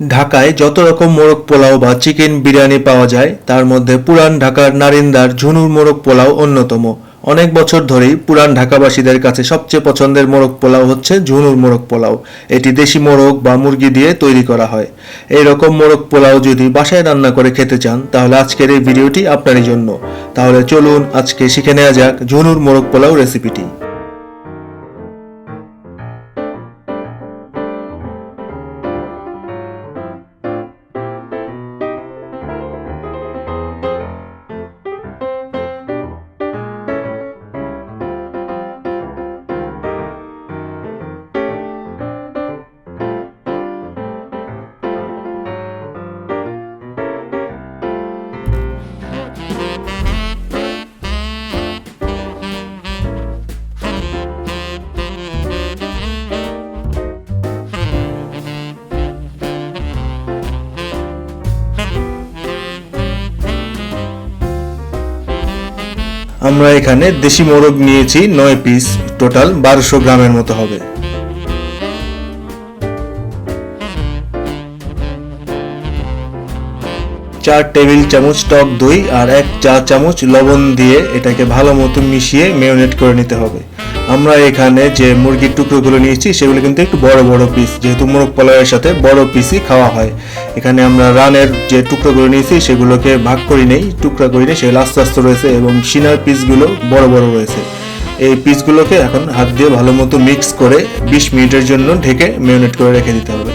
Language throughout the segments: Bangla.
ঢাকায় যত রকম মোরগ পোলাও বা চিকেন বিরিয়ানি পাওয়া যায় তার মধ্যে পুরান ঢাকার নারিন্দার ঝুনুর মোরগ পোলাও অন্যতম। অনেক বছর ধরেই পুরান ঢাকাবাসীদের কাছে সবচেয়ে পছন্দের মোরগ পোলাও হচ্ছে ঝুনুর মোরগ পোলাও। এটি দেশি মোরগ বা মুরগি দিয়ে তৈরি করা হয়। এই রকম মোরগ পোলাও যদি বাসায় রান্না করে খেতে চান তাহলে আজকের এই ভিডিওটি আপনারই জন্য। তাহলে চলুন আজকে শিখে নেওয়া যাক ঝুনুর মোরগ পোলাও রেসিপিটি। আমরা এখানে দেশি মোরগ নিয়েছি 9 পিস, টোটাল 1200 গ্রামের মতো হবে। 4 টেবিল চামচ টক দই আর 1 চা চামচ লবণ দিয়ে এটাকে ভালো মতো মিশিয়ে ম্যারিনেট করে নিতে হবে। আমরা এখানে যে মুরগির টুকরোগুলো নিয়েছি সেগুলো কিন্তু একটু বড় বড় পিস, যেহেতু মোরগ পোলাওয়ের সাথে বড় পিসই খাওয়া হয়। এখানে আমরা রানের যে টুকরোগুলো নিয়েছি সেগুলোকে ভাগ করি নেই, টুকরা করি নেই, সেগুলো আস্তে আস্তে রয়েছে এবং সিনার পিসগুলো বড় বড় রয়েছে। এই পিসগুলোকে এখন হাত দিয়ে ভালো মতো মিক্স করে 20 মিনিটের জন্য ঢেকে ম্যারিনেট করে রেখে দিতে হবে।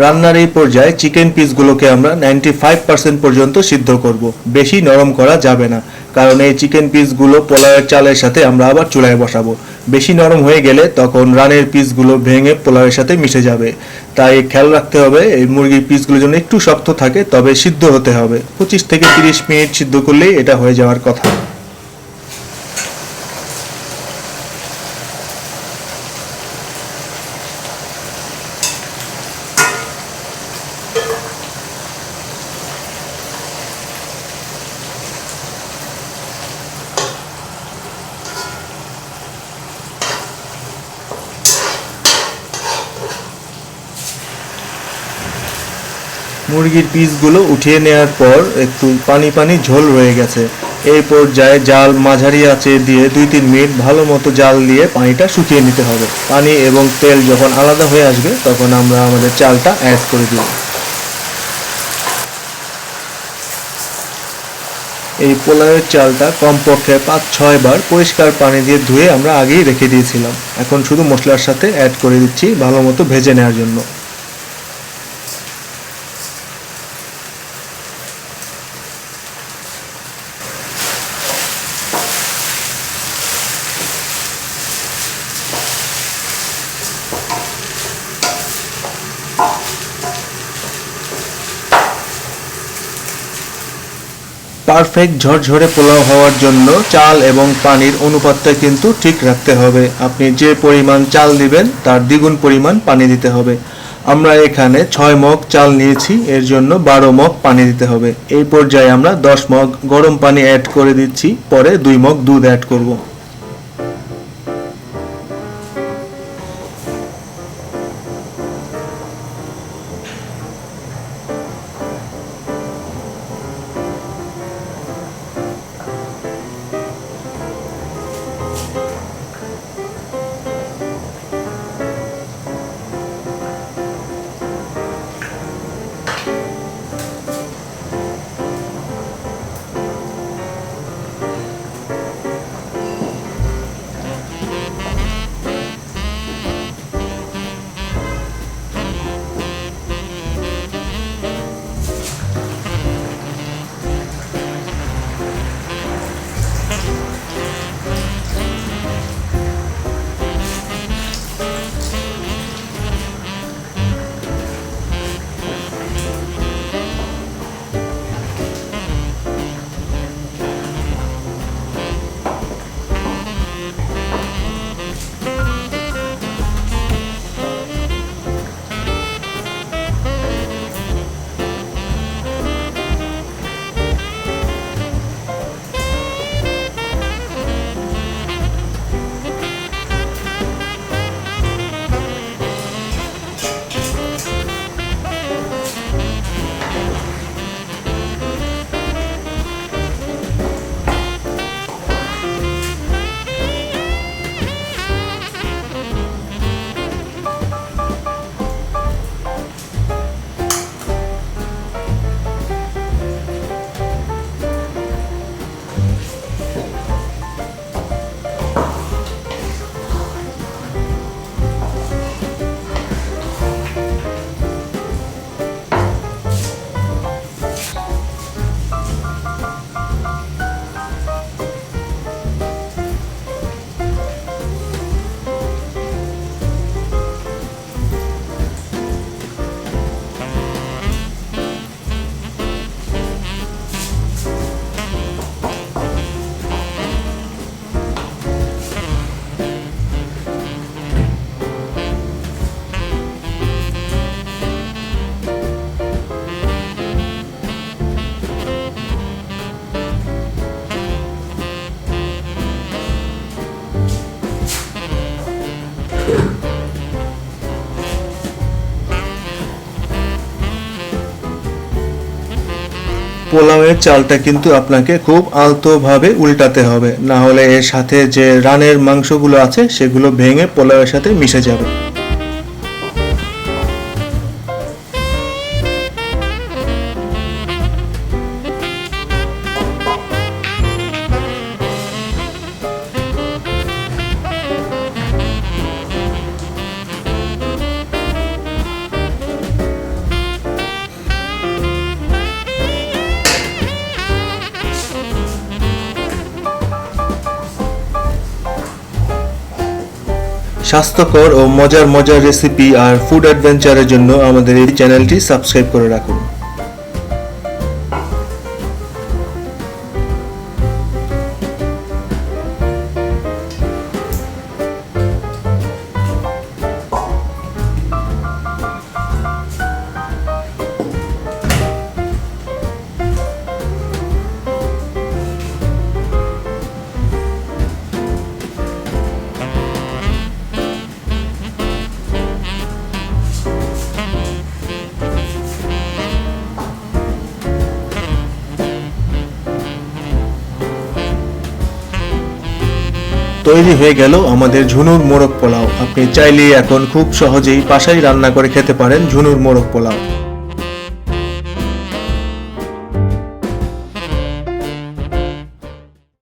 রান্নার এই পর্যায়ে চিকেন পিসগুলোকে আমরা 95% পর্যন্ত সিদ্ধ করব, বেশি নরম করা যাবে না, কারণ এই চিকেন পিসগুলো পোলাওয়ের চালের সাথে আমরা আবার চুলায় বসাবো। বেশি নরম হয়ে গেলে তখন রানের পিসগুলো ভেঙে পোলাওয়ের সাথে মিশে যাবে, তাই খেয়াল রাখতে হবে এই মুরগির পিসগুলো যেন একটু শক্ত থাকে, তবে সিদ্ধ হতে হবে। 25 থেকে 30 মিনিট সিদ্ধ করলেই এটা হয়ে যাওয়ার কথা। মুরগির পিসগুলো উঠিয়ে নেওয়ার পর একটু পানি পানি ঝোল রয়ে গেছে। এই পর্যায়ে জাল মাঝারি আঁচে দিয়ে 2-3 মিনিট ভালো মতো জাল দিয়ে পানিটা শুকিয়ে নিতে হবে। পানি এবং তেল যখন আলাদা হয়ে আসবে তখন আমরা আমাদের চালটা অ্যাড করে দিব। এই পোলাওয়ের চালটা কমপক্ষে 5-6 বার পরিষ্কার পানি দিয়ে ধুয়ে আমরা আগেই রেখে দিয়েছিলাম। এখন শুধু মশলার সাথে অ্যাড করে দিচ্ছি ভালো মতো ভেজে নেওয়ার জন্য। পারফেক্ট ঝরঝরে পোলাও হওয়ার জন্য চাল এবং পানির অনুপাতটা কিন্তু ঠিক রাখতে হবে। আপনি যে পরিমাণ চাল দিবেন তার দ্বিগুণ পরিমাণ পানি দিতে হবে। আমরা এখানে 6 মগ চাল নিয়েছি, এর জন্য 12 মগ পানি দিতে হবে। এই পর্যায়ে আমরা 10 মগ গরম পানি অ্যাড করে দিচ্ছি, পরে 2 মগ দুধ অ্যাড করব। পোলাওয়ের চালটা কিন্তু আপনাকে খুব আলতোভাবে উল্টাতে হবে, না হলে এর সাথে যে রানের মাংসগুলো আছে সেগুলো ভেঙে পোলাওয়ের সাথে মিশে যাবে। স্বাস্থ্যকর ও মজার মজার রেসিপি আর ফুড অ্যাডভেঞ্চারের জন্য আমাদের এই চ্যানেলটি সাবস্ক্রাইব করে রাখুন। তৈরি হয়ে গেল আমাদের ঝুনুর মোরগ পোলাও। আপনি চাইলে এখন খুব সহজেই বাসায় রান্না করে খেতে পারেন ঝুনুর মোরগ পোলাও।